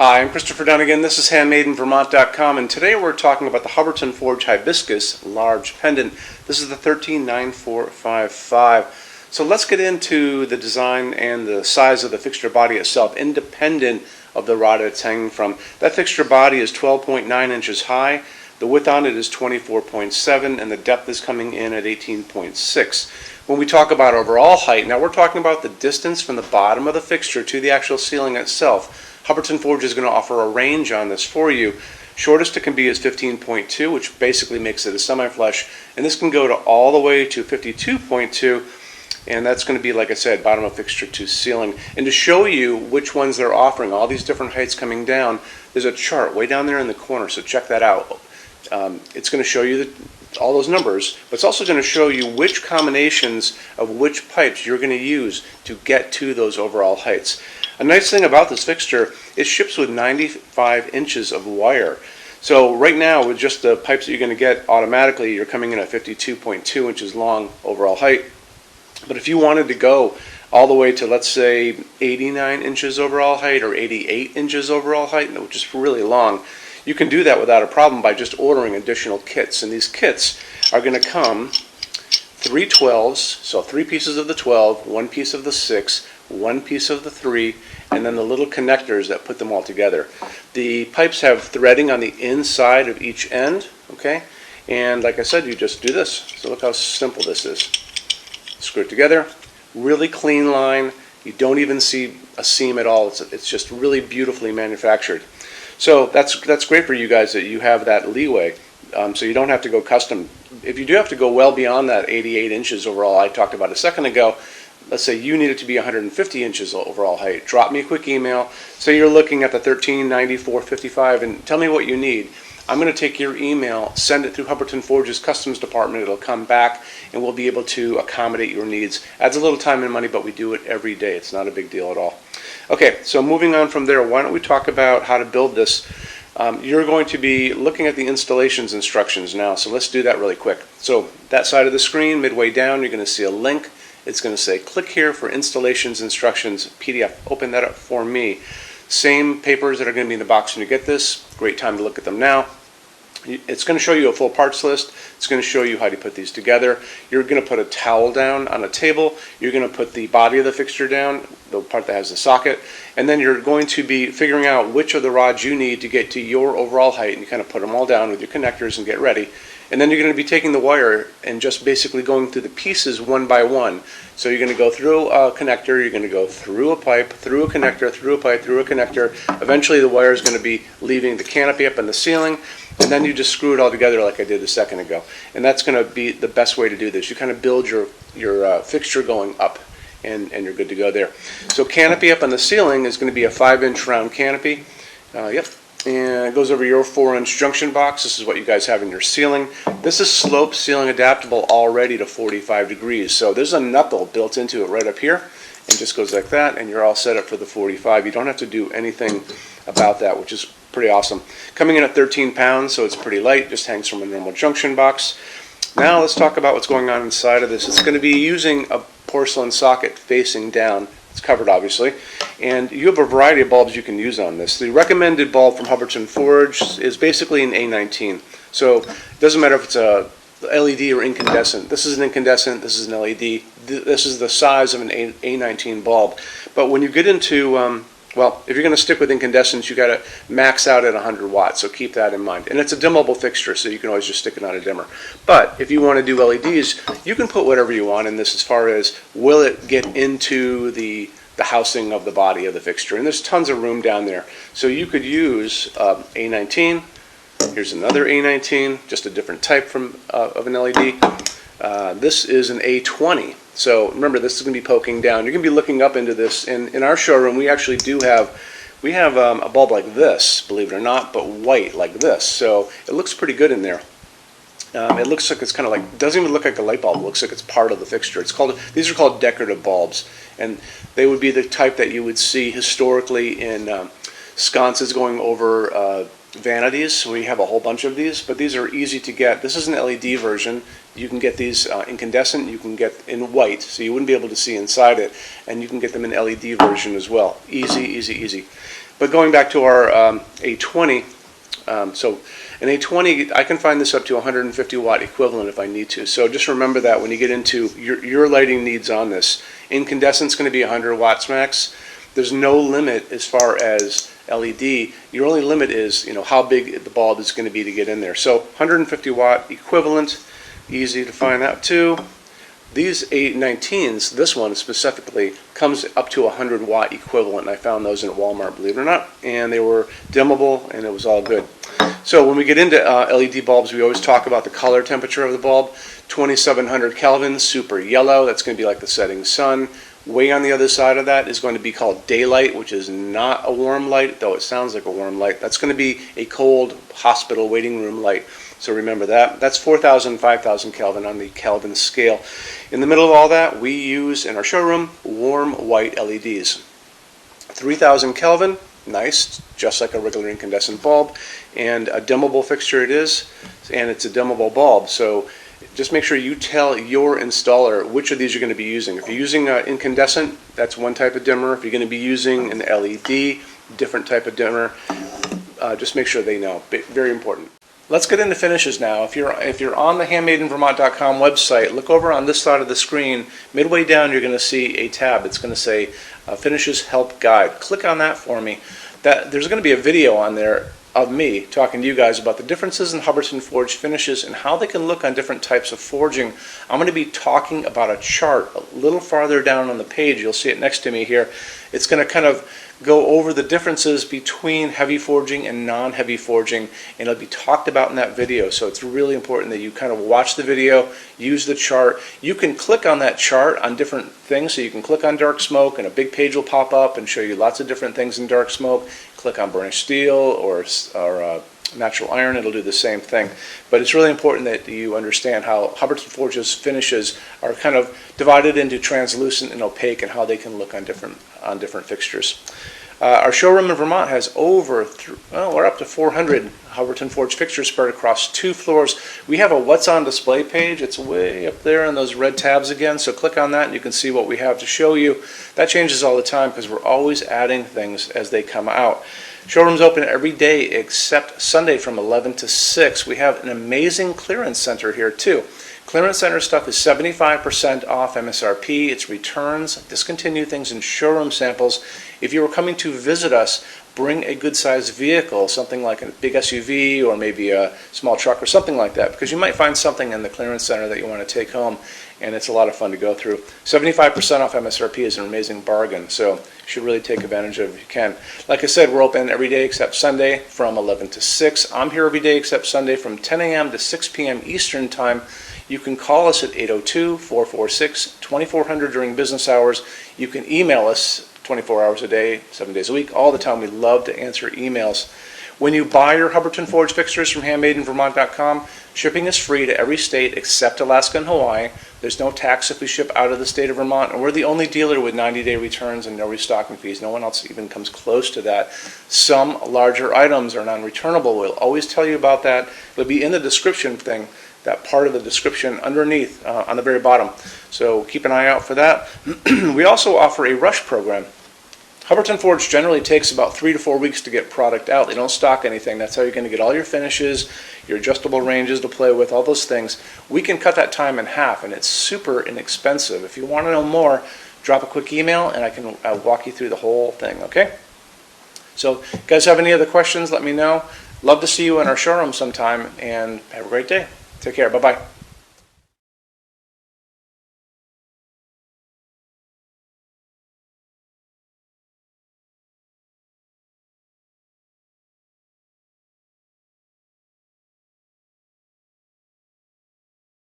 Hi, I'm Christopher Dunnigan. This is HandmadeInVermont.com, and today we're talking about the Hubbardton Forge Hibiscus large pendant. This is the 139455. So let's get into the design and the size of the fixture body itself, independent of the rod it's hanging from. That fixture body is 12.9 inches high. The width on it is 24.7, and the depth is coming in at 18.6. When we talk about overall height, now we're talking about the distance from the bottom of the fixture to the actual ceiling itself. Hubbardton Forge is going to offer a range on this for you. Shortest it can be is 15.2, which basically makes it a semi-flush, and this can go to all the way to 52.2, and that's going to be, like I said, bottom of fixture to ceiling. And to show you which ones they're offering, all these different heights coming down, there's a chart way down there in the corner, so check that out. It's going to show you all those numbers, but it's also going to show you which combinations of which pipes you're going to use to get to those overall heights. A nice thing about this fixture, it ships with 95 inches of wire. So right now, with just the pipes that you're going to get automatically, you're coming in at 52.2 inches long overall height. But if you wanted to go all the way to, let's say, 89 inches overall height or 88 inches overall height, which is really long, you can do that without a problem by just ordering additional kits. And these kits are going to come 3 12s, so 3 pieces of the 12, 1 piece of the 6, 1 piece of the 3, and then the little connectors that put them all together. The pipes have threading on the inside of each end, okay? And like I said, you just do this. So look how simple this is. Screw it together, really clean line. You don't even see a seam at all. It's just really beautifully manufactured. So that's great for you guys that you have that leeway. So you don't have to go custom. If you do have to go well beyond that 88 inches overall I talked about a second ago, let's say you need it to be 150 inches overall height, drop me a quick email. Say you're looking at the 139455 and tell me what you need. I'm going to take your email, send it through Hubbardton Forge's customs department. It'll come back and we'll be able to accommodate your needs. Adds a little time and money, but we do it every day. It's not a big deal at all. Okay, so moving on from there, why don't we talk about how to build this. You're going to be looking at the installations instructions now, so let's do that really quick. So that side of the screen, midway down, you're going to see a link. It's going to say click here for installations instructions PDF. Open that up for me. Same papers that are going to be in the box when you get this. Great time to look at them now. It's going to show you a full parts list. It's going to show you how to put these together. You're going to put a towel down on a table. You're going to put the body of the fixture down, the part that has the socket, and then you're going to be figuring out which of the rods you need to get to your overall height, and you kind of put them all down with your connectors and get ready. And then you're going to be taking the wire and just basically going through the pieces one by one. So you're going to go through a connector, you're going to go through a pipe, through a connector, through a pipe, through a connector. Eventually the wire is going to be leaving the canopy up in the ceiling, and then you just screw it all together like I did a second ago. And that's going to be the best way to do this. You kind of build your fixture going up, and you're good to go there. So canopy up on the ceiling is going to be a 5-inch round canopy. Yep. And it goes over your 4-inch junction box. This is what you guys have in your ceiling. This is slope ceiling adaptable already to 45 degrees. So there's a knuckle built into it right up here. It just goes like that, and you're all set up for the 45. You don't have to do anything about that, which is pretty awesome. Coming in at 13 pounds, so it's pretty light. Just hangs from a normal junction box. Now let's talk about what's going on inside of this. It's going to be using a porcelain socket facing down. It's covered, obviously, and you have a variety of bulbs you can use on this. The recommended bulb from Hubbardton Forge is basically an A19, so it doesn't matter if it's a LED or incandescent. This is an incandescent, this is an LED, this is the size of an A19 bulb. But when you get into, well, if you're going to stick with incandescents, you got to max out at 100 watts, so keep that in mind. And it's a dimmable fixture, so you can always just stick it on a dimmer. But if you want to do LEDs, you can put whatever you want in this as far as will it get into the housing of the body of the fixture. And there's tons of room down there. So you could use A19. Here's another A19, just a different type of an LED. This is an A20. So remember, this is going to be poking down. You're going to be looking up into this. And in our showroom, we actually do have a bulb like this, believe it or not, but white like this. So it looks pretty good in there. It looks like it's kind of like, doesn't even look like a light bulb. It looks like it's part of the fixture. These are called decorative bulbs, and they would be the type that you would see historically in sconces going over vanities. We have a whole bunch of these, but these are easy to get. This is an LED version. You can get these incandescent, you can get in white, so you wouldn't be able to see inside it, and you can get them in LED version as well. Easy, easy, easy. But going back to our A20, so an A20, I can find this up to 150 watt equivalent if I need to. So just remember that when you get into your lighting needs on this. Incandescent's going to be 100 watts max. There's no limit as far as LED. Your only limit is, you know, how big the bulb is going to be to get in there. So 150 watt equivalent, easy to find out too. These A19s, this one specifically, comes up to 100 watt equivalent. I found those in Walmart, believe it or not, and they were dimmable and it was all good. So when we get into LED bulbs, we always talk about the color temperature of the bulb. 2700 Kelvin, super yellow, that's going to be like the setting sun. Way on the other side of that is going to be called daylight, which is not a warm light, though it sounds like a warm light. That's going to be a cold hospital waiting room light. So remember that. That's 4,000, 5,000 Kelvin on the Kelvin scale. In the middle of all that, we use in our showroom warm white LEDs. 3,000 Kelvin, nice, just like a regular incandescent bulb, and a dimmable fixture it is, and it's a dimmable bulb. So just make sure you tell your installer which of these you're going to be using. If you're using incandescent, that's one type of dimmer. If you're going to be using an LED, different type of dimmer. Just make sure they know. Very important. Let's get into finishes now. If you're on the HandmadeInVermont.com website, look over on this side of the screen. Midway down, you're going to see a tab. It's going to say Finishes Help Guide. Click on that for me. There's going to be a video on there of me talking to you guys about the differences in Hubbardton forged finishes and how they can look on different types of forging. I'm going to be talking about a chart a little farther down on the page. You'll see it next to me here. It's going to kind of go over the differences between heavy forging and non-heavy forging, and it'll be talked about in that video. So it's really important that you kind of watch the video, use the chart. You can click on that chart on different things. So you can click on dark smoke and a big page will pop up and show you lots of different things in dark smoke. Click on burnished steel or natural iron, it'll do the same thing. But it's really important that you understand how Hubbardton Forge's finishes are kind of divided into translucent and opaque and how they can look on different fixtures. Our showroom in Vermont has we're up to 400 Hubbardton Forge fixtures spread across 2 floors. We have a What's on Display page. It's way up there in those red tabs again, so click on that and you can see what we have to show you. That changes all the time because we're always adding things as they come out. Showroom's open every day except Sunday from 11 to 6. We have an amazing clearance center here too. Clearance center stuff is 75% off MSRP. It's returns, discontinued things, and showroom samples. If you were coming to visit us, bring a good-sized vehicle, something like a big SUV or maybe a small truck or something like that, because you might find something in the clearance center that you want to take home, and it's a lot of fun to go through. 75% off MSRP is an amazing bargain, so you should really take advantage of it if you can. Like I said, we're open every day except Sunday from 11 to 6. I'm here every day except Sunday from 10 a.m. to 6 p.m. Eastern Time. You can call us at 802-446-2400 during business hours. You can email us 24 hours a day, 7 days a week, all the time. We love to answer emails. When you buy your Hubbardton Forge fixtures from HandmadeInVermont.com, shipping is free to every state except Alaska and Hawaii. There's no tax if we ship out of the state of Vermont, and we're the only dealer with 90-day returns and no restocking fees. No one else even comes close to that. Some larger items are non-returnable. We'll always tell you about that. It'll be in the description thing, that part of the description underneath on the very bottom. So keep an eye out for that. We also offer a rush program. Hubbardton Forge generally takes about 3 to 4 weeks to get product out. They don't stock anything. That's how you're going to get all your finishes, your adjustable ranges to play with, all those things. We can cut that time in half, and it's super inexpensive. If you want to know more, drop a quick email, and I can walk you through the whole thing, okay? So if you guys have any other questions, let me know. Love to see you in our showroom sometime, and have a great day. Take care. Bye-bye.